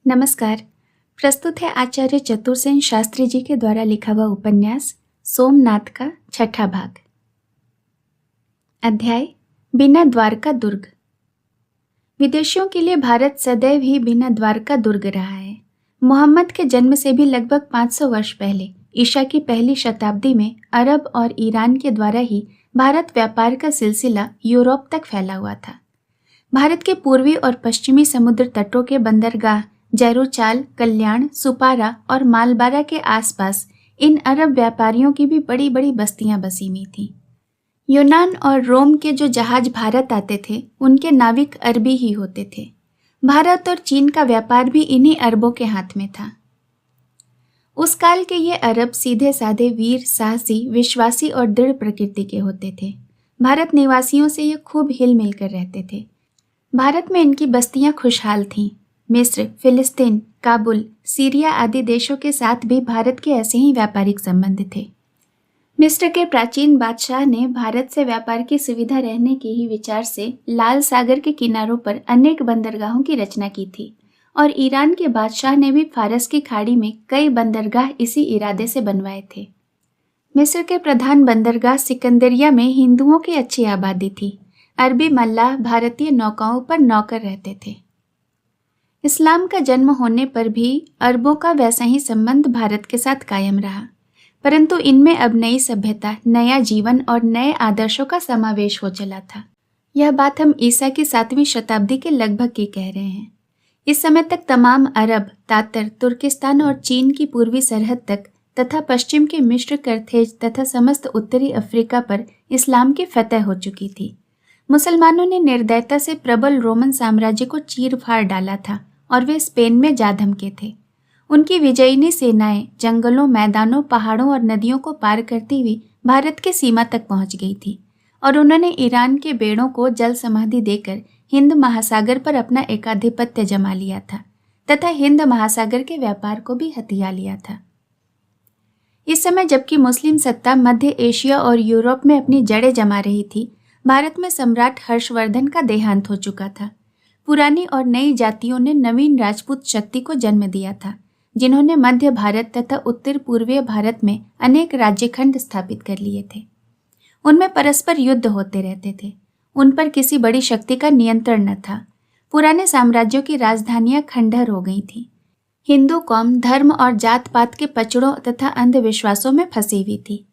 नमस्कार। प्रस्तुत है आचार्य चतुरसेन शास्त्री जी के द्वारा लिखा हुआ उपन्यास सोमनाथ का छठा भाग। अध्याय बिना द्वारका दुर्ग। विदेशियों के लिए भारत सदैव ही बिना द्वारका दुर्ग रहा है। मोहम्मद के जन्म से भी लगभग 500 वर्ष पहले ईसा की पहली शताब्दी में अरब और ईरान के द्वारा ही भारत व्यापार का सिलसिला यूरोप तक फैला हुआ था। भारत के पूर्वी और पश्चिमी समुद्र तटों के बंदरगाह जैरूचाल, कल्याण, सुपारा और मालबारा के आसपास इन अरब व्यापारियों की भी बड़ी बड़ी बस्तियां बसी हुई थीं। यूनान और रोम के जो जहाज भारत आते थे उनके नाविक अरबी ही होते थे। भारत और चीन का व्यापार भी इन्हीं अरबों के हाथ में था। उस काल के ये अरब सीधे साधे, वीर, साहसी, विश्वासी और दृढ़ प्रकृति के होते थे। भारत निवासियों से ये खूब हिल मिल कर रहते थे। भारत में इनकी बस्तियां खुशहाल थीं। मिस्र, फिलिस्तीन, काबुल, सीरिया आदि देशों के साथ भी भारत के ऐसे ही व्यापारिक संबंध थे। मिस्र के प्राचीन बादशाह ने भारत से व्यापार की सुविधा रहने के ही विचार से लाल सागर के किनारों पर अनेक बंदरगाहों की रचना की थी और ईरान के बादशाह ने भी फारस की खाड़ी में कई बंदरगाह इसी इरादे से बनवाए थे। मिस्र के प्रधान बंदरगाह सिकंदरिया में हिंदुओं की अच्छी आबादी थी। अरबी मल्लाह भारतीय नौकाओं पर नौकर रहते थे। इस्लाम का जन्म होने पर भी अरबों का वैसा ही संबंध भारत के साथ कायम रहा, परंतु इनमें अब नई सभ्यता, नया जीवन और नए आदर्शों का समावेश हो चला था। यह बात हम ईसा की 7वीं शताब्दी के लगभग की कह रहे हैं। इस समय तक तमाम अरब, तातर, तुर्किस्तान और चीन की पूर्वी सरहद तक तथा पश्चिम के मिस्र, करथेज तथा समस्त उत्तरी अफ्रीका पर इस्लाम की फतह हो चुकी थी। मुसलमानों ने निर्दयता से प्रबल रोमन साम्राज्य को चीर फाड़ डाला था और वे स्पेन में जा धमके थे। उनकी विजयिनी सेनाएं जंगलों, मैदानों, पहाड़ों और नदियों को पार करती हुई भारत की सीमा तक पहुंच गई थी और उन्होंने ईरान के बेड़ों को जल समाधि देकर हिंद महासागर पर अपना एकाधिपत्य जमा लिया था तथा हिंद महासागर के व्यापार को भी हथिया लिया था। इस समय जबकि मुस्लिम सत्ता मध्य एशिया और यूरोप में अपनी जड़ें जमा रही थी, भारत में सम्राट हर्षवर्धन का देहांत हो चुका था। पुरानी और नई जातियों ने नवीन राजपूत शक्ति को जन्म दिया था, जिन्होंने मध्य भारत तथा उत्तर पूर्वीय भारत में अनेक राज्यखंड स्थापित कर लिए थे। उनमें परस्पर युद्ध होते रहते थे। उन पर किसी बड़ी शक्ति का नियंत्रण न था। पुराने साम्राज्यों की राजधानियां खंडहर हो गई थीं। हिंदू कौम धर्म और जात पात के पचड़ों तथा अंधविश्वासों में फंसी हुई थी।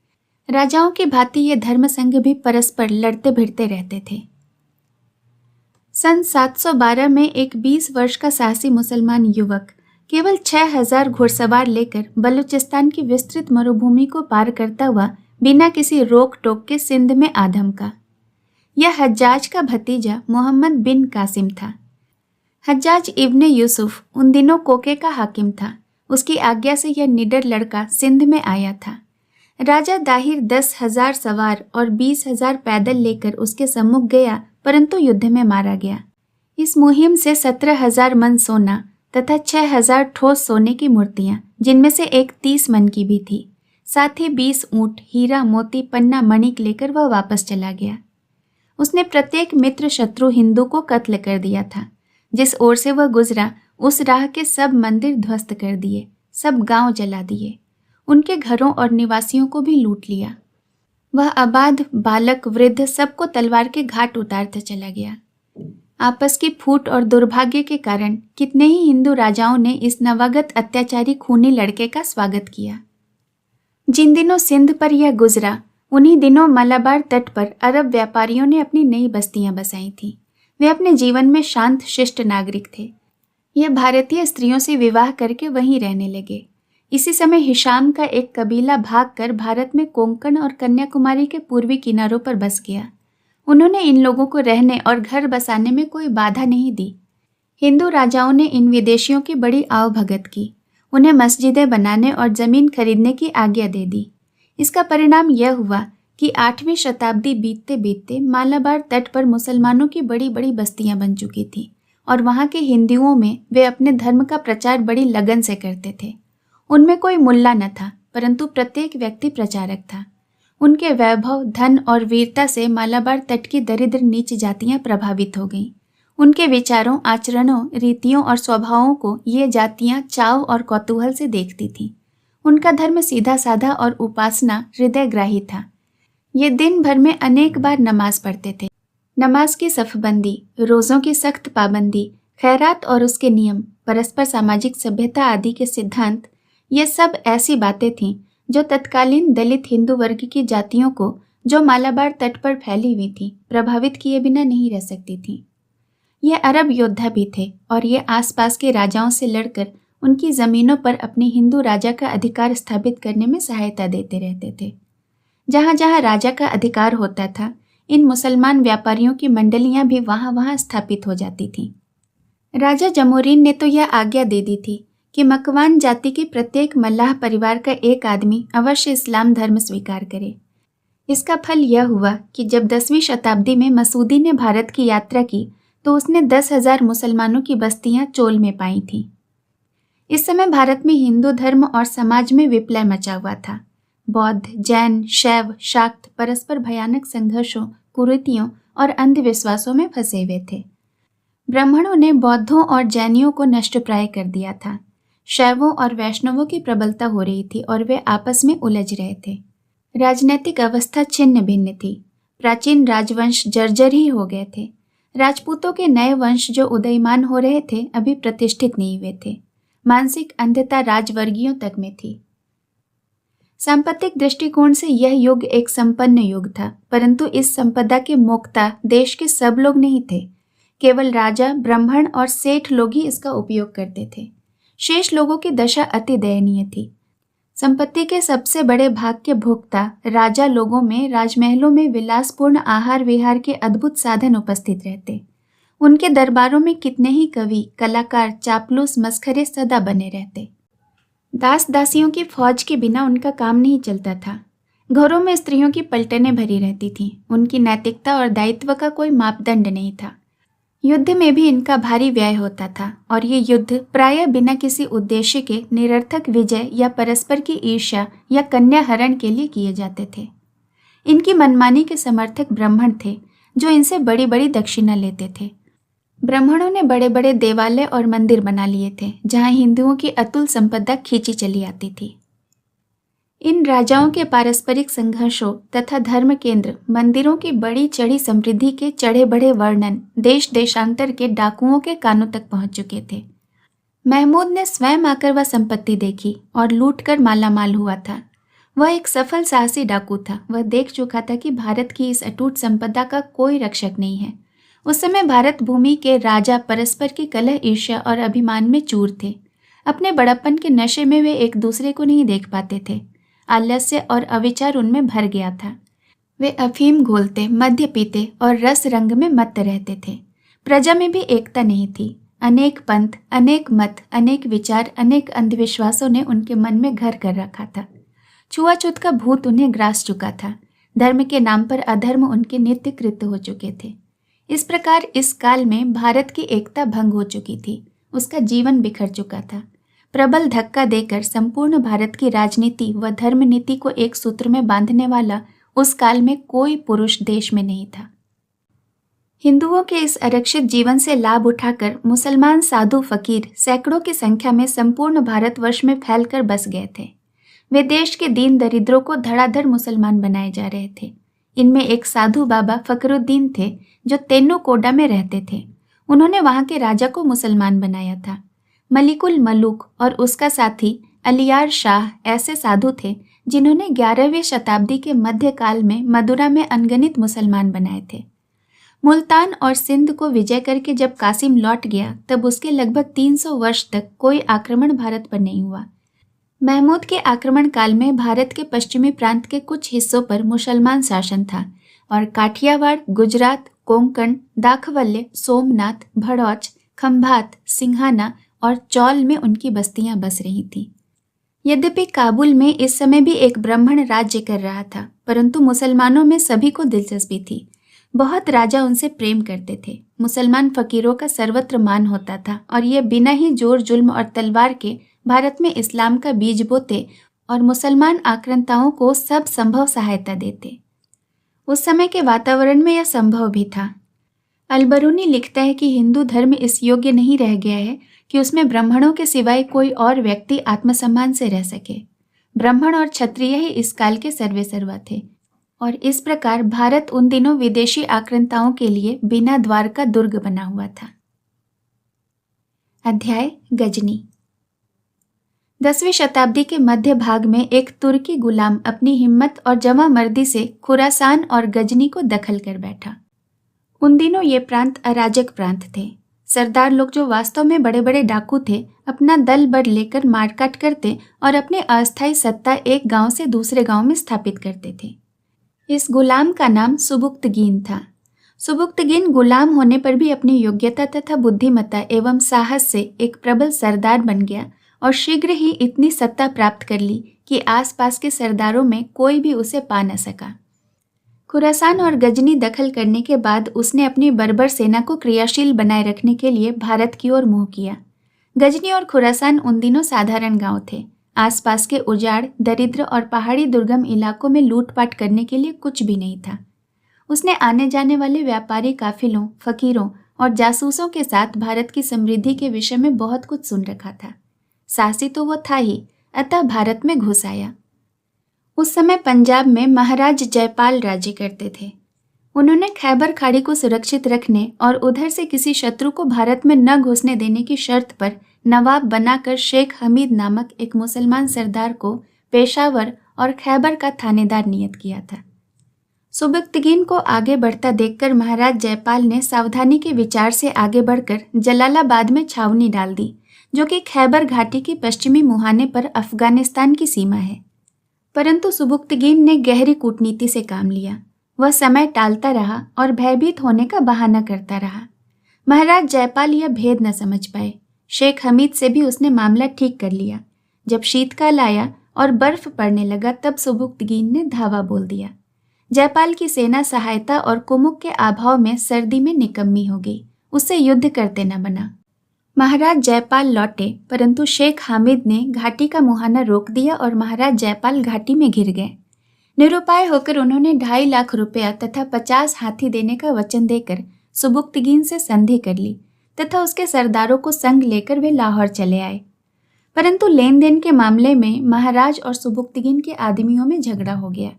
राजाओं की भांति ये धर्म संघ भी परस्पर लड़ते भिड़ते रहते थे। सन 712 में एक 20 वर्ष का साहसी मुसलमान युवक केवल 6000 घुड़सवार लेकर बलूचिस्तान की विस्तृत मरुभूमि को पार करता हुआ बिना किसी रोक टोक के सिंध में आ धमका। यह हज्जाज का भतीजा मोहम्मद बिन कासिम था। हज्जाज इब्ने यूसुफ उन दिनों कोके का हाकिम था। उसकी आज्ञा से यह निडर लड़का सिंध में आया था। राजा दाहिर 10,000 सवार और 20,000 पैदल लेकर उसके सम्मुख गया, परंतु युद्ध में मारा गया। इस मुहिम से 17,000 मन सोना तथा 6,000 ठोस सोने की मूर्तियां, जिनमें से एक 30 मन की भी थी, साथ ही 20 ऊंट, हीरा, मोती, पन्ना, मणिक लेकर वह वापस चला गया। उसने प्रत्येक मित्र शत्रु हिंदू को कत्ल कर दिया था। जिस ओर से वह गुजरा उस राह के सब मंदिर ध्वस्त कर दिए, सब गांव जला दिए, उनके घरों और निवासियों को भी लूट लिया। वह आबाद, बालक, वृद्ध सबको तलवार के घाट उतारता चला गया। आपस की फूट और दुर्भाग्य के कारण कितने ही हिंदू राजाओं ने इस नवागत अत्याचारी खूनी लड़के का स्वागत किया। जिन दिनों सिंध पर यह गुजरा, उन्हीं दिनों मलाबार तट पर अरब व्यापारियों ने अपनी नई बस्तियां बसाई थीं। वे अपने जीवन में शांत शिष्ट नागरिक थे। ये भारतीय स्त्रियों से विवाह करके वहीं रहने लगे। इसी समय हिशाम का एक कबीला भागकर भारत में कोंकण और कन्याकुमारी के पूर्वी किनारों पर बस गया। उन्होंने इन लोगों को रहने और घर बसाने में कोई बाधा नहीं दी। हिंदू राजाओं ने इन विदेशियों की बड़ी आवभगत की, उन्हें मस्जिदें बनाने और जमीन खरीदने की आज्ञा दे दी। इसका परिणाम यह हुआ कि 8वीं शताब्दी बीतते बीतते मालाबार तट पर मुसलमानों की बड़ी बड़ी बस्तियां बन चुकी थीं और वहां के हिंदुओं में वे अपने धर्म का प्रचार बड़ी लगन से करते थे। उनमें कोई मुल्ला न था, परंतु प्रत्येक व्यक्ति प्रचारक था। उनके वैभव, धन और वीरता से मालाबार तट की दरिद्र नीच जातियां प्रभावित हो गईं। उनके विचारों, आचरणों, रीतियों और स्वभावों को ये जातियां चाव और कौतूहल से देखती थीं। उनका धर्म सीधा साधा और उपासना हृदयग्राही था। ये दिन भर में अनेक बार नमाज पढ़ते थे। नमाज की सफ़बंदी, रोज़ों की सख्त पाबंदी, खैरात और उसके नियम, परस्पर सामाजिक सभ्यता आदि के सिद्धांत, ये सब ऐसी बातें थीं जो तत्कालीन दलित हिंदू वर्ग की जातियों को, जो मालाबार तट पर फैली हुई थीं, प्रभावित किए बिना नहीं रह सकती थीं। ये अरब योद्धा भी थे और ये आसपास के राजाओं से लड़कर उनकी ज़मीनों पर अपने हिंदू राजा का अधिकार स्थापित करने में सहायता देते रहते थे। जहाँ जहाँ राजा का अधिकार होता था, इन मुसलमान व्यापारियों की मंडलियाँ भी वहाँ वहाँ स्थापित हो जाती थीं। राजा जमोरीन ने तो यह आज्ञा दे दी थी कि मकवान जाति के प्रत्येक मल्लाह परिवार का एक आदमी अवश्य इस्लाम धर्म स्वीकार करे। इसका फल यह हुआ कि जब 10वीं शताब्दी में मसूदी ने भारत की यात्रा की तो उसने 10,000 मुसलमानों की बस्तियां चोल में पाई थीं। इस समय भारत में हिंदू धर्म और समाज में विप्लव मचा हुआ था। बौद्ध, जैन, शैव, शाक्त परस्पर भयानक संघर्षों, कुरीतियों और अंधविश्वासों में फंसे हुए थे। ब्राह्मणों ने बौद्धों और जैनियों को नष्टप्राय कर दिया था। शैवों और वैष्णवों की प्रबलता हो रही थी और वे आपस में उलझ रहे थे। राजनैतिक अवस्था छिन्न भिन्न थी। प्राचीन राजवंश जर्जर ही हो गए थे। राजपूतों के नए वंश जो उदयमान हो रहे थे अभी प्रतिष्ठित नहीं हुए थे। मानसिक अंधता राजवर्गीयों तक में थी। सांपत्तिक दृष्टिकोण से यह युग एक संपन्न युग था, परंतु इस संपदा के मोक्ता देश के सब लोग नहीं थे। केवल राजा, ब्राह्मण और सेठ लोग ही इसका उपयोग करते थे। शेष लोगों की दशा अति दयनीय थी। संपत्ति के सबसे बड़े भाग के भोक्ता राजा लोगों में राजमहलों में विलासपूर्ण आहार विहार के अद्भुत साधन उपस्थित रहते। उनके दरबारों में कितने ही कवि, कलाकार, चापलूस, मस्खरे सदा बने रहते। दास दासियों की फौज के बिना उनका काम नहीं चलता था। घरों में स्त्रियों की पलटनें भरी रहती थीं। उनकी नैतिकता और दायित्व का कोई मापदंड नहीं था। युद्ध में भी इनका भारी व्यय होता था और ये युद्ध प्रायः बिना किसी उद्देश्य के निरर्थक विजय या परस्पर की ईर्ष्या या कन्या हरण के लिए किए जाते थे। इनकी मनमानी के समर्थक ब्राह्मण थे जो इनसे बड़ी बड़ी दक्षिणा लेते थे। ब्राह्मणों ने बड़े बड़े देवालय और मंदिर बना लिए थे जहाँ हिंदुओं की अतुल संपदा खींची चली आती थी। इन राजाओं के पारस्परिक संघर्षों तथा धर्म केंद्र मंदिरों की बड़ी चढ़ी समृद्धि के चढ़े बढ़े वर्णन देश देशांतर के डाकुओं के कानों तक पहुंच चुके थे। महमूद ने स्वयं आकर वह संपत्ति देखी और लूटकर मालामाल हुआ था। वह एक सफल साहसी डाकू था। वह देख चुका था कि भारत की इस अटूट संपदा का कोई रक्षक नहीं है। उस समय भारत भूमि के राजा परस्पर की कलह, ईर्ष्या और अभिमान में चूर थे। अपने बड़प्पन के नशे में वे एक दूसरे को नहीं देख पाते थे। आलस्य और अविचार उनमें भर गया था। वे अफीम घोलते, मद्य पीते और रस रंग में मत्त रहते थे। प्रजा में भी एकता नहीं थी। अनेक पंथ, अनेक मत, अनेक विचार, अनेक अंधविश्वासों ने उनके मन में घर कर रखा था। छुआछूत का भूत उन्हें ग्रास चुका था। धर्म के नाम पर अधर्म उनके नित्य कृत्य हो चुके थे। इस प्रकार इस काल में भारत की एकता भंग हो चुकी थी। उसका जीवन बिखर चुका था। प्रबल धक्का देकर संपूर्ण भारत की राजनीति व धर्म नीति को एक सूत्र में बांधने वाला उस काल में कोई पुरुष देश में नहीं था। हिंदुओं के इस आरक्षित जीवन से लाभ उठाकर मुसलमान साधु फकीर सैकड़ों की संख्या में संपूर्ण भारतवर्ष में फैलकर बस गए थे। वे देश के दीन दरिद्रों को धड़ाधड़ मुसलमान बनाए जा रहे थे। इनमें एक साधु बाबा फकरुद्दीन थे जो तेन्नुकोडा में रहते थे। उन्होंने वहां के राजा को मुसलमान बनाया था। मलिकुल मलूक और उसका साथी अलियार शाह ऐसे साधु थे जिन्होंने 11वीं शताब्दी के मध्यकाल में मदुरा में अनगिनत मुसलमान बनाए थे। मुल्तान और सिंध को विजय करके जब कासिम लौट गया तब उसके लगभग 300 वर्ष तक कोई आक्रमण भारत पर नहीं हुआ। महमूद के आक्रमण काल में भारत के पश्चिमी प्रांत के कुछ हिस्सों पर मुसलमान शासन था और काठियावाड़, गुजरात, कोंकण, दाखवल्य, सोमनाथ, भड़ौच, खंभात, सिंघाना और चौल में उनकी बस्तियां बस रही थीं। यद्यपि काबुल में इस समय भी एक ब्राह्मण राज्य कर रहा था, परंतु मुसलमानों में सभी को दिलचस्पी थी। बहुत राजा उनसे प्रेम करते थे। मुसलमान फकीरों का सर्वत्र मान होता था और ये बिना ही जोर जुल्म और तलवार के भारत में इस्लाम का बीज बोते और मुसलमान आक्रांताओं को सब संभव सहायता देते। उस समय के वातावरण में यह संभव भी था। अलबरूनी लिखता है कि हिंदू धर्म इस योग्य नहीं रह गया है कि उसमें ब्राह्मणों के सिवाय कोई और व्यक्ति आत्मसम्मान से रह सके। ब्राह्मण और क्षत्रिय ही इस काल के सर्वेसर्वा थे और इस प्रकार भारत उन दिनों विदेशी आक्रांताओं के लिए बिना द्वार का दुर्ग बना हुआ था। अध्याय गजनी। 10वीं शताब्दी के मध्य भाग में एक तुर्की गुलाम अपनी हिम्मत और जवामर्दी से खुरासान और गजनी को दखल कर बैठा। उन दिनों ये प्रांत अराजक प्रांत थे। सरदार लोग, जो वास्तव में बड़े बड़े डाकू थे, अपना दल बल लेकर मारकाट करते और अपने अस्थायी सत्ता एक गांव से दूसरे गांव में स्थापित करते थे। इस गुलाम का नाम सुबुक्तगीन था। सुबुक्तगीन गुलाम होने पर भी अपनी योग्यता तथा बुद्धिमत्ता एवं साहस से एक प्रबल सरदार बन गया और शीघ्र ही इतनी सत्ता प्राप्त कर ली कि आसपास के सरदारों में कोई भी उसे पा न सका। खुरासान और गजनी दखल करने के बाद उसने अपनी बर्बर सेना को क्रियाशील बनाए रखने के लिए भारत की ओर मुंह किया। गजनी और खुरासान उन दिनों साधारण गांव थे। आसपास के उजाड़, दरिद्र और पहाड़ी दुर्गम इलाकों में लूटपाट करने के लिए कुछ भी नहीं था। उसने आने जाने वाले व्यापारी काफिलों, फकीरों और जासूसों के साथ भारत की समृद्धि के विषय में बहुत कुछ सुन रखा था। साहसी तो वो था ही, अतः भारत में घुस आया। उस समय पंजाब में महाराज जयपाल राज्य करते थे। उन्होंने खैबर खाड़ी को सुरक्षित रखने और उधर से किसी शत्रु को भारत में न घुसने देने की शर्त पर नवाब बनाकर शेख हमीद नामक एक मुसलमान सरदार को पेशावर और खैबर का थानेदार नियत किया था। सुबुक्तगीन को आगे बढ़ता देखकर महाराज जयपाल ने सावधानी के विचार से आगे बढ़कर जलालाबाद में छावनी डाल दी, जो कि खैबर घाटी के पश्चिमी मुहाने पर अफगानिस्तान की सीमा है। परंतु सुबुक्तगीन ने गहरी कूटनीति से काम लिया। वह समय टालता रहा और भयभीत होने का बहाना करता रहा। महाराज जयपाल यह भेद न समझ पाए। शेख हमीद से भी उसने मामला ठीक कर लिया। जब शीतकाल आया और बर्फ पड़ने लगा, तब सुबुक्तगीन ने धावा बोल दिया। जयपाल की सेना सहायता और कुमुक के अभाव में सर्दी में निकम्मी हो गई। उससे युद्ध करते न बना। महाराज जयपाल लौटे, परंतु शेख हामिद ने घाटी का मुहाना रोक दिया और महाराज जयपाल घाटी में घिर गए। निरुपाय होकर उन्होंने 2.5 लाख रुपया तथा 50 हाथी देने का वचन देकर सुबुक्तगीन से संधि कर ली तथा उसके सरदारों को संग लेकर वे लाहौर चले आए। परंतु लेन देन के मामले में महाराज और सुबुक्तगीन के आदमियों में झगड़ा हो गया।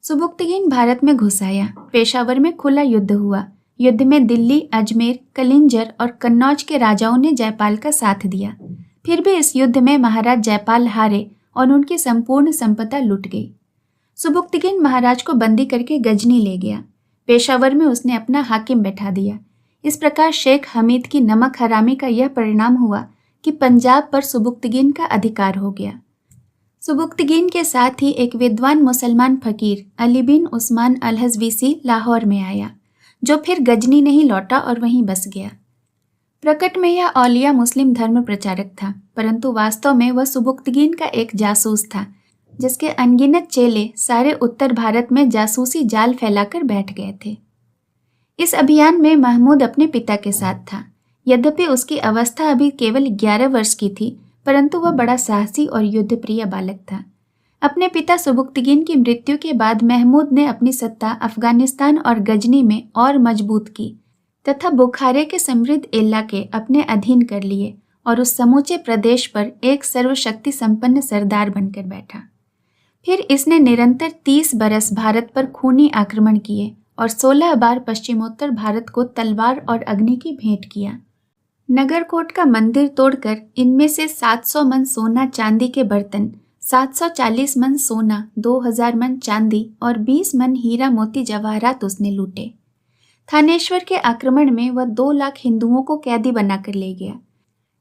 सुबुक्तगीन भारत में घुस आया। पेशावर में खुला युद्ध हुआ। युद्ध में दिल्ली, अजमेर, कलिंजर और कन्नौज के राजाओं ने जयपाल का साथ दिया। फिर भी इस युद्ध में महाराज जयपाल हारे और उनकी संपूर्ण संपदा लुट गई। सुबुक्तगीन महाराज को बंदी करके गजनी ले गया। पेशावर में उसने अपना हाकिम बैठा दिया। इस प्रकार शेख हमीद की नमक हरामी का यह परिणाम हुआ कि पंजाब पर सुबुक्तगीन का अधिकार हो गया। सुबुक्तगीन के साथ ही एक विद्वान मुसलमान फकीर अली बिन उस्मान अल-हज़वीसी लाहौर में आया, जो फिर गजनी नहीं लौटा और वहीं बस गया। प्रकट में यह औलिया मुस्लिम धर्म प्रचारक था, परंतु वास्तव में वह सुबुक्तगीन का एक जासूस था, जिसके अनगिनत चेले सारे उत्तर भारत में जासूसी जाल फैलाकर बैठ गए थे। इस अभियान में महमूद अपने पिता के साथ था। यद्यपि उसकी अवस्था अभी केवल 11 वर्ष की थी, परंतु वह बड़ा साहसी और युद्धप्रिय बालक था। अपने पिता सुबुक्तगीन की मृत्यु के बाद महमूद ने अपनी सत्ता अफगानिस्तान और गजनी में और मजबूत की तथा बुखारे के समृद्ध इलाके अपने अधीन कर लिए और उस समूचे प्रदेश पर एक सर्वशक्ति संपन्न सरदार बनकर बैठा। फिर इसने निरंतर 30 बरस भारत पर खूनी आक्रमण किए और 16 बार पश्चिमोत्तर भारत को तलवार और अग्नि की भेंट किया। नगरकोट का मंदिर तोड़कर इनमें से 700 मन सोना चांदी के बर्तन, 740 मन सोना, 2000 मन चांदी और 20 मन हीरा मोती जवाहरात उसने लूटे। थानेश्वर के आक्रमण में वह 2 लाख हिंदुओं को कैदी बनाकर ले गया।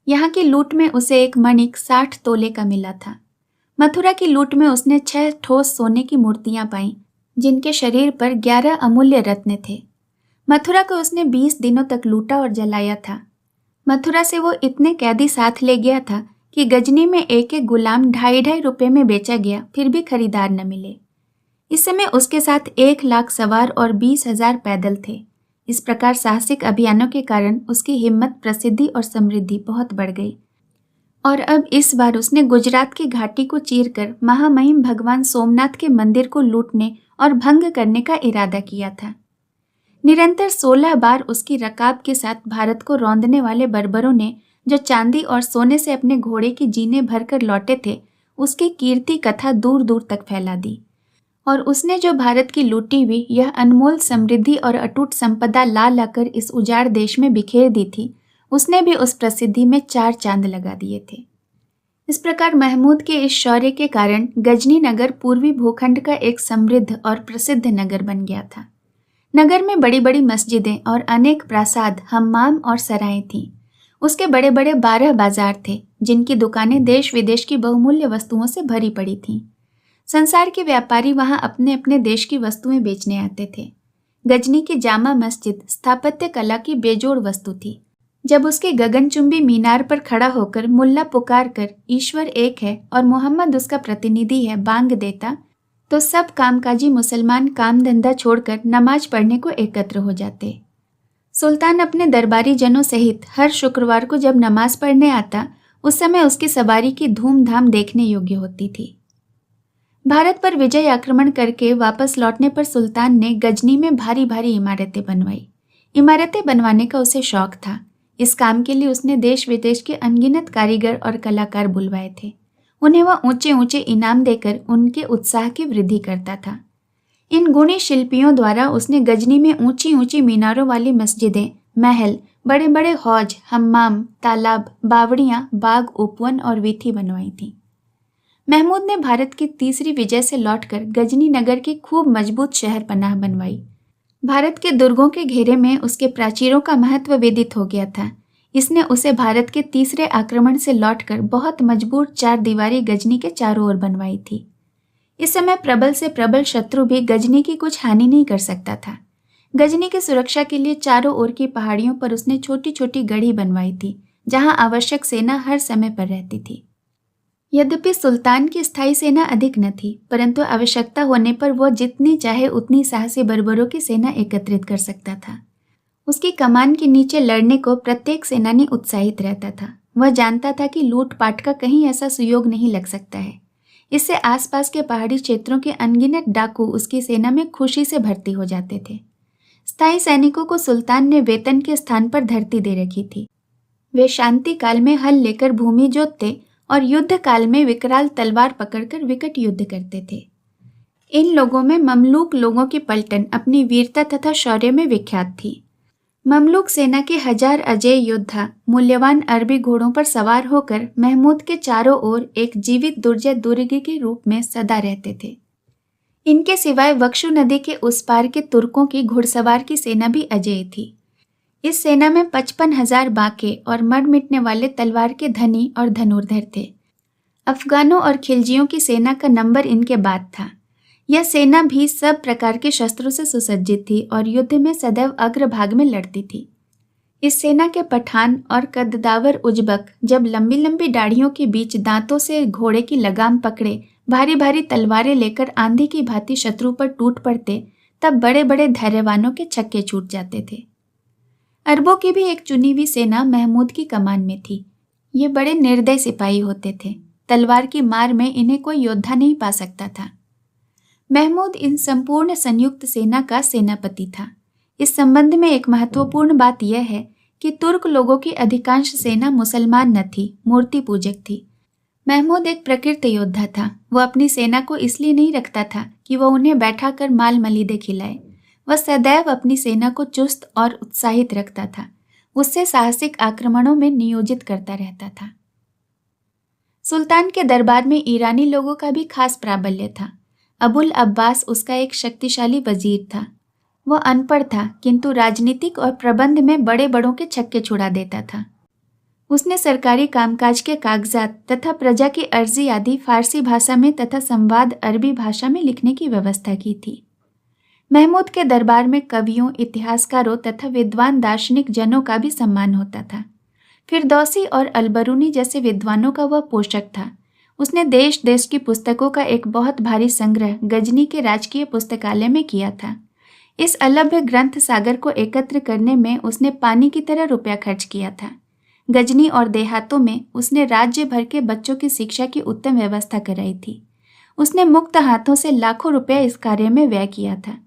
यहाँ की लूट में उसे एक मणिक 60 तोले का मिला था। मथुरा की लूट में उसने 6 ठोस सोने की मूर्तियां पाईं, जिनके शरीर पर 11 अमूल्य रत्न थे। मथुरा को उसने 20 दिनों तक लूटा और जलाया था। मथुरा से वो इतने कैदी साथ ले गया था कि गजनी में एक एक गुलाम 2.5 रुपये में बेचा गया, फिर भी खरीदार न मिले। इस समय उसके साथ 1 लाख सवार और 20,000 पैदल थे। इस प्रकार साहसिक अभियानों के कारण उसकी हिम्मत, प्रसिद्धि और समृद्धि बहुत बढ़ गई और अब इस बार उसने गुजरात की घाटी को चीरकर महामहिम भगवान सोमनाथ के मंदिर को लूटने और भंग करने का इरादा किया था। निरंतर 16 बार उसकी रकाब के साथ भारत को रौंदने वाले बर्बरों ने जो चांदी और सोने से अपने घोड़े की जीने भरकर लौटे थे, उसकी कीर्ति कथा दूर दूर तक फैला दी। और उसने जो भारत की लूटी हुई यह अनमोल समृद्धि और अटूट संपदा ला लाकर इस उजाड़ देश में बिखेर दी थी, उसने भी उस प्रसिद्धि में 4 चांद लगा दिए थे। इस प्रकार महमूद के इस शौर्य के कारण गजनी नगर पूर्वी भूखंड का एक समृद्ध और प्रसिद्ध नगर बन गया था। नगर में बड़ी बड़ी मस्जिदें और अनेक प्रासाद, हम्माम और सराएं थीं। उसके बड़े बड़े 12 बाजार थे, जिनकी दुकानें देश विदेश की बहुमूल्य वस्तुओं से भरी पड़ी थीं। संसार के व्यापारी वहां अपने अपने देश की वस्तुएं बेचने आते थे। गजनी की जामा मस्जिद स्थापत्य कला की बेजोड़ वस्तु थी। जब उसके गगनचुंबी मीनार पर खड़ा होकर मुल्ला पुकार कर ईश्वर एक है और मोहम्मद उसका प्रतिनिधि है बांग देता, तो सब कामकाजी मुसलमान काम धंधा छोड़कर नमाज पढ़ने को एकत्र हो जाते। सुल्तान अपने दरबारी जनों सहित हर शुक्रवार को जब नमाज पढ़ने आता, उस समय उसकी सवारी की धूमधाम देखने योग्य होती थी। भारत पर विजय आक्रमण करके वापस लौटने पर सुल्तान ने गजनी में भारी भारी इमारतें बनवाई। इमारतें बनवाने का उसे शौक था। इस काम के लिए उसने देश विदेश के अनगिनत कारीगर और कलाकार बुलवाए थे। उन्हें वह ऊंचे ऊंचे इनाम देकर उनके उत्साह की वृद्धि करता था। इन गुणी शिल्पियों द्वारा उसने गजनी में ऊंची ऊंची मीनारों वाली मस्जिदें, महल, बड़े बड़े हौज, हम्माम, तालाब, बावड़ियां, बाग, उपवन और वीथी बनवाई थी। महमूद ने भारत की तीसरी विजय से लौटकर गजनी नगर की खूब मजबूत शहर पनाह बनवाई। भारत के दुर्गों के घेरे में उसके प्राचीरों का महत्व विदित हो गया था। इसने उसे भारत के तीसरे आक्रमण से लौटकर बहुत मजबूत 4 दीवारी गजनी के चारों ओर बनवाई थी। इस समय प्रबल से प्रबल शत्रु भी गजनी की कुछ हानि नहीं कर सकता था। गजनी की सुरक्षा के लिए चारों ओर की पहाड़ियों पर उसने छोटी छोटी गढ़ी बनवाई थी, जहां आवश्यक सेना हर समय पर रहती थी। यद्यपि सुल्तान की स्थायी सेना अधिक न थी, परंतु आवश्यकता होने पर वह जितनी चाहे उतनी साहसी बर्बरों की सेना एकत्रित कर सकता था। उसकी कमान के नीचे लड़ने को प्रत्येक सेनानी उत्साहित रहता था। वह जानता था कि लूटपाट का कहीं ऐसा सुयोग नहीं लग सकता है। इससे आसपास के पहाड़ी क्षेत्रों के अनगिनत डाकू उसकी सेना में खुशी से भर्ती हो जाते थे। स्थायी सैनिकों को सुल्तान ने वेतन के स्थान पर धरती दे रखी थी। वे शांति काल में हल लेकर भूमि जोतते और युद्ध काल में विकराल तलवार पकड़कर विकट युद्ध करते थे। इन लोगों में ममलूक लोगों की पलटन अपनी वीरता तथा शौर्य में विख्यात थी। ममलूक सेना के 1000 अजेय योद्धा मूल्यवान अरबी घोड़ों पर सवार होकर महमूद के चारों ओर एक जीवित दुर्जय दुर्ग के रूप में सदा रहते थे। इनके सिवाय वक्षु नदी के उस पार के तुर्कों की घुड़सवार की सेना भी अजेय थी। इस सेना में 55,000 बाके और मर मिटने वाले तलवार के धनी और धनुर्धर थे। अफगानों और खिलजियों की सेना का नंबर इनके बाद था। यह सेना भी सब प्रकार के शस्त्रों से सुसज्जित थी और युद्ध में सदैव अग्रभाग में लड़ती थी। इस सेना के पठान और कद्दावर उजबक जब लंबी लंबी दाढ़ियों के बीच दांतों से घोड़े की लगाम पकड़े भारी भारी तलवारें लेकर आंधी की भांति शत्रु पर टूट पड़ते, तब बड़े बड़े धैर्यवानों के छक्के छूट जाते थे। अरबों की भी एक चुनी हुई सेना महमूद की कमान में थी। ये बड़े निर्दय सिपाही होते थे। तलवार की मार में इन्हें कोई योद्धा नहीं पा सकता था। महमूद इन संपूर्ण संयुक्त सेना का सेनापति था। इस संबंध में एक महत्वपूर्ण बात यह है कि तुर्क लोगों की अधिकांश सेना मुसलमान न थी, मूर्ति पूजक थी। महमूद एक प्रकृत योद्धा था। वह अपनी सेना को इसलिए नहीं रखता था कि वह उन्हें बैठाकर माल मलीदे खिलाए। वह सदैव अपनी सेना को चुस्त और उत्साहित रखता था, उससे साहसिक आक्रमणों में नियोजित करता रहता था। सुल्तान के दरबार में ईरानी लोगों का भी खास प्राबल्य था। अबुल अब्बास उसका एक शक्तिशाली वजीर था। वह अनपढ़ था, किंतु राजनीतिक और प्रबंध में बड़े बड़ों के छक्के छुड़ा देता था। उसने सरकारी कामकाज के कागजात तथा प्रजा की अर्जी आदि फारसी भाषा में तथा संवाद अरबी भाषा में लिखने की व्यवस्था की थी। महमूद के दरबार में कवियों, इतिहासकारों तथा विद्वान दार्शनिक जनों का भी सम्मान होता था। फिरदौसी और अलबरूनी जैसे विद्वानों का वह पोषक था। उसने देश देश की पुस्तकों का एक बहुत भारी संग्रह गजनी के राजकीय पुस्तकालय में किया था। इस अलभ्य ग्रंथ सागर को एकत्र करने में उसने पानी की तरह रुपया खर्च किया था। गजनी और देहातों में उसने राज्य भर के बच्चों की शिक्षा की उत्तम व्यवस्था कराई थी। उसने मुक्त हाथों से लाखों रुपया इस कार्य में व्यय किया था।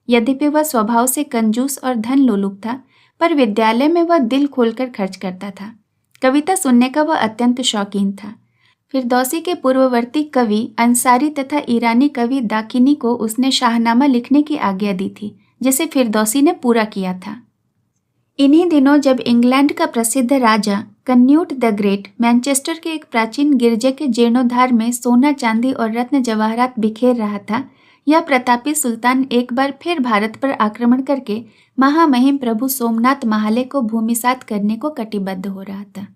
यद्यपि वह स्वभाव से कंजूस और धन लोलुप था, पर विद्यालय में वह दिल खोलकर खर्च करता था। कविता सुनने का वह अत्यंत शौकीन था। फिरदौसी के पूर्ववर्ती कवि अंसारी तथा ईरानी कवि दाकिनी को उसने शाहनामा लिखने की आज्ञा दी थी, जिसे फिरदौसी ने पूरा किया था। इन्हीं दिनों जब इंग्लैंड का प्रसिद्ध राजा कन्यूट द ग्रेट मैनचेस्टर के एक प्राचीन गिरजे के जीर्णोद्धार में सोना, चांदी और रत्न जवाहरात बिखेर रहा था, यह प्रतापी सुल्तान एक बार फिर भारत पर आक्रमण करके महामहिम प्रभु सोमनाथ महाले को भूमिसात करने को कटिबद्ध हो रहा था।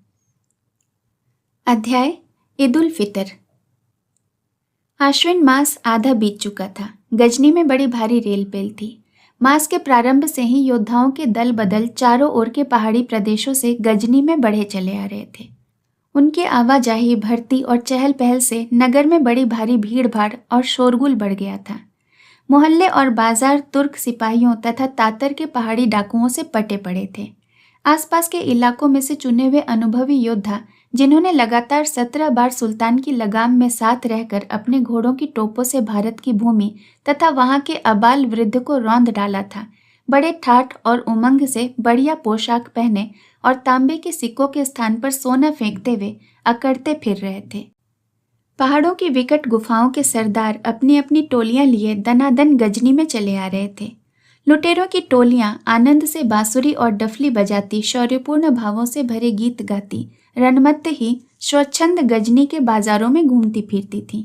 अध्याय ईद उल फितर। आश्विन मास आधा बीत चुका था। गजनी में बड़ी भारी रेलपेल थी। मास के प्रारंभ से ही योद्धाओं के दल बदल चारों ओर के पहाड़ी प्रदेशों से गजनी में बढ़े चले आ रहे थे। उनकी आवाजाही, भर्ती और चहल पहल से नगर में बड़ी भारी भीड़ भाड़ और शोरगुल बढ़ गया था। मोहल्ले और बाजार तुर्क सिपाहियों तथा तातर के पहाड़ी डाकुओं से पटे पड़े थे। आसपास के इलाकों में से चुने हुए अनुभवी योद्धा, जिन्होंने लगातार 17 बार सुल्तान की लगाम में साथ रहकर अपने घोड़ों की टोपों से भारत की भूमि तथा वहां के अबाल वृद्ध को रौंद डाला था, बड़े ठाठ और उमंग से बढ़िया पोशाक पहने और तांबे के सिक्कों के स्थान पर सोना फेंकते हुए अकड़ते फिर रहे थे। पहाड़ों की विकट गुफाओं के सरदार अपनी अपनी टोलियां लिए दनादन गजनी में चले आ रहे थे। लुटेरों की टोलियां आनंद से बांसुरी और डफली बजाती, शौर्यपूर्ण भावों से भरे गीत गाती, रणमत्त ही स्वच्छंद गजनी के बाजारों में घूमती फिरती थीं।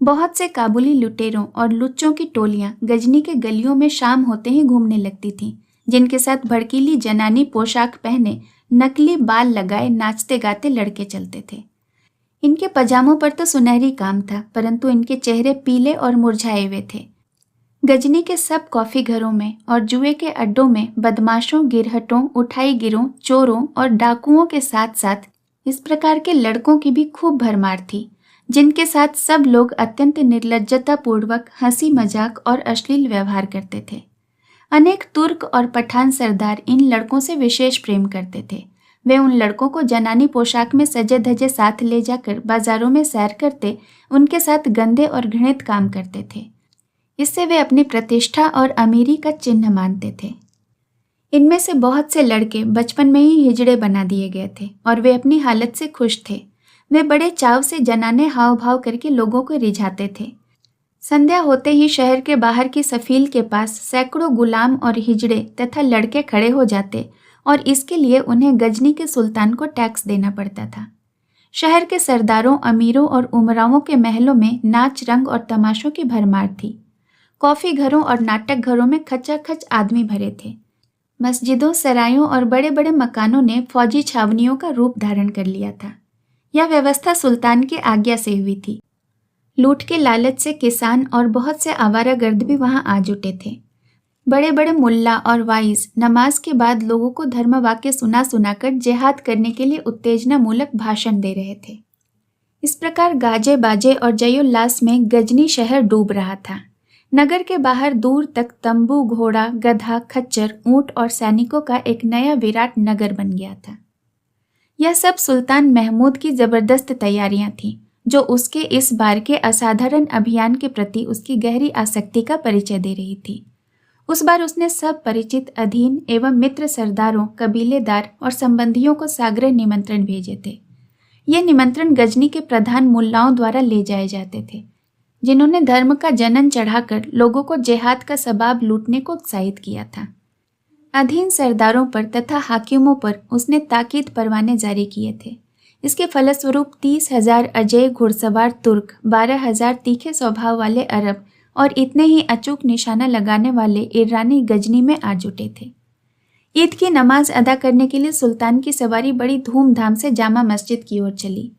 बहुत से काबुली लुटेरों और लुच्चों की टोलियां गजनी के गलियों में शाम होते ही घूमने लगती थीं, जिनके साथ भड़कीली जनानी पोशाक पहने, नकली बाल लगाए नाचते गाते लड़के चलते थे। इनके पजामों पर तो सुनहरी काम था, परंतु इनके चेहरे पीले और मुरझाए हुए थे। गजनी के सब कॉफी घरों में और जुए के अड्डों में बदमाशों, गिरहटों, उठाई गिरों, चोरों और डाकुओं के साथ साथ इस प्रकार के लड़कों की भी खूब भरमार थी, जिनके साथ सब लोग अत्यंत निर्लज्जतापूर्वक हंसी मजाक और अश्लील व्यवहार करते थे। अनेक तुर्क और पठान सरदार इन लड़कों से विशेष प्रेम करते थे। वे उन लड़कों को जनानी पोशाक में सजे धजे साथ ले जाकर बाजारों में सैर करते, उनके साथ गंदे और घृणित काम करते थे। इससे वे अपनी प्रतिष्ठा और अमीरी का चिन्ह मानते थे। इनमें से बहुत से लड़के बचपन में ही हिजड़े बना दिए गए थे और वे अपनी हालत से खुश थे। वे बड़े चाव से जनाने हाव भाव करके लोगों को रिझाते थे। संध्या होते ही शहर के बाहर की सफील के पास सैकड़ों गुलाम और हिजड़े तथा लड़के खड़े हो जाते और इसके लिए उन्हें गजनी के सुल्तान को टैक्स देना पड़ता था। शहर के सरदारों, अमीरों और उमरावों के महलों में नाच, रंग और तमाशों की भरमार थी। कॉफी घरों और नाटक घरों में खचाखच आदमी भरे थे। मस्जिदों, सरायों और बड़े बड़े मकानों ने फौजी छावनियों का रूप धारण कर लिया था। यह व्यवस्था सुल्तान की आज्ञा से हुई थी। लूट के लालच से किसान और बहुत से आवारागर्द भी वहां आ जुटे थे। बड़े बड़े मुल्ला और वाइज नमाज के बाद लोगों को धर्म वाक्य सुना सुनाकर जिहाद करने के लिए उत्तेजना मूलक भाषण दे रहे थे। इस प्रकार गाजे बाजे और जयोल्लास में गजनी शहर डूब रहा था। नगर के बाहर दूर तक तंबू, घोड़ा, गधा, खच्चर, ऊंट और सैनिकों का एक नया विराट नगर बन गया था। यह सब सुल्तान महमूद की जबरदस्त तैयारियां थीं, जो उसके इस बार के असाधारण अभियान के प्रति उसकी गहरी आसक्ति का परिचय दे रही थी। उस बार उसने सब परिचित, अधीन एवं मित्र सरदारों, कबीलेदार और संबंधियों को साग्रह निमंत्रण भेजे थे। ये निमंत्रण गजनी के प्रधान मुल्लाओं द्वारा ले जाए जाते थे, जिन्होंने धर्म का जनन चढ़ाकर लोगों को जिहाद का सबाब लूटने को उत्साहित किया था। अधीन सरदारों पर तथा हाकिमों पर उसने ताकीद परवाने जारी किए थे। इसके फलस्वरूप 30,000 अजय घुड़सवार तुर्क, 12,000 तीखे स्वभाव वाले अरब और इतने ही अचूक निशाना लगाने वाले ईरानी गजनी में आ जुटे थे। ईद की नमाज अदा करने के लिए सुल्तान की सवारी बड़ी धूमधाम से जामा मस्जिद की ओर चली।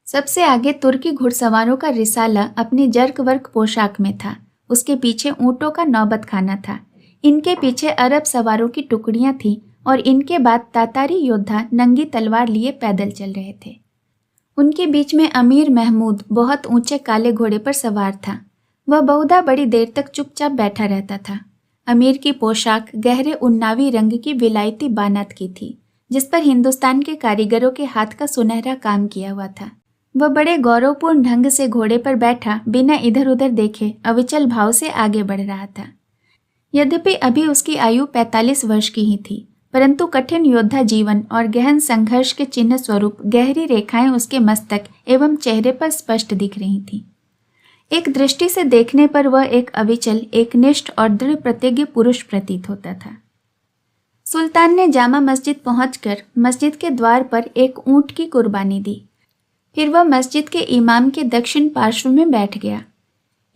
सबसे आगे तुर्की घुड़सवारों का रिसाला अपनी जर्क वर्क पोशाक में था। उसके पीछे ऊंटों का नौबत खाना था। इनके पीछे अरब सवारों की टुकड़ियां थीं और इनके बाद तातारी योद्धा नंगी तलवार लिए पैदल चल रहे थे। उनके बीच में अमीर महमूद बहुत ऊंचे काले घोड़े पर सवार था। वह बहुधा बड़ी देर तक चुपचाप बैठा रहता था। अमीर की पोशाक गहरे उन्नावी रंग की विलायती बानात की थी, जिस पर हिंदुस्तान के कारीगरों के हाथ का सुनहरा काम किया हुआ था। वह बड़े गौरवपूर्ण ढंग से घोड़े पर बैठा बिना इधर उधर देखे अविचल भाव से आगे बढ़ रहा था। यद्यपि अभी उसकी आयु 45 वर्ष की ही थी, परंतु कठिन योद्धा जीवन और गहन संघर्ष के चिन्ह स्वरूप गहरी रेखाएं उसके मस्तक एवं चेहरे पर स्पष्ट दिख रही थीं। एक दृष्टि से देखने पर वह एक अविचल, एकनिष्ठ और दृढ़ प्रतिज्ञ पुरुष प्रतीत होता था। सुल्तान ने जामा मस्जिद पहुंचकर मस्जिद के द्वार पर एक ऊंट की कुर्बानी दी। फिर वह मस्जिद के इमाम के दक्षिण पार्श्व में बैठ गया।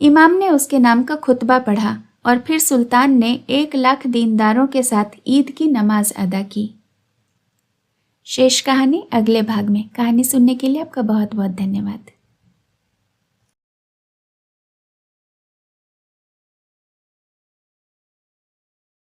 इमाम ने उसके नाम का खुतबा पढ़ा और फिर सुल्तान ने 1,00,000 दीनदारों के साथ ईद की नमाज अदा की। शेष कहानी अगले भाग में। कहानी सुनने के लिए आपका बहुत बहुत धन्यवाद।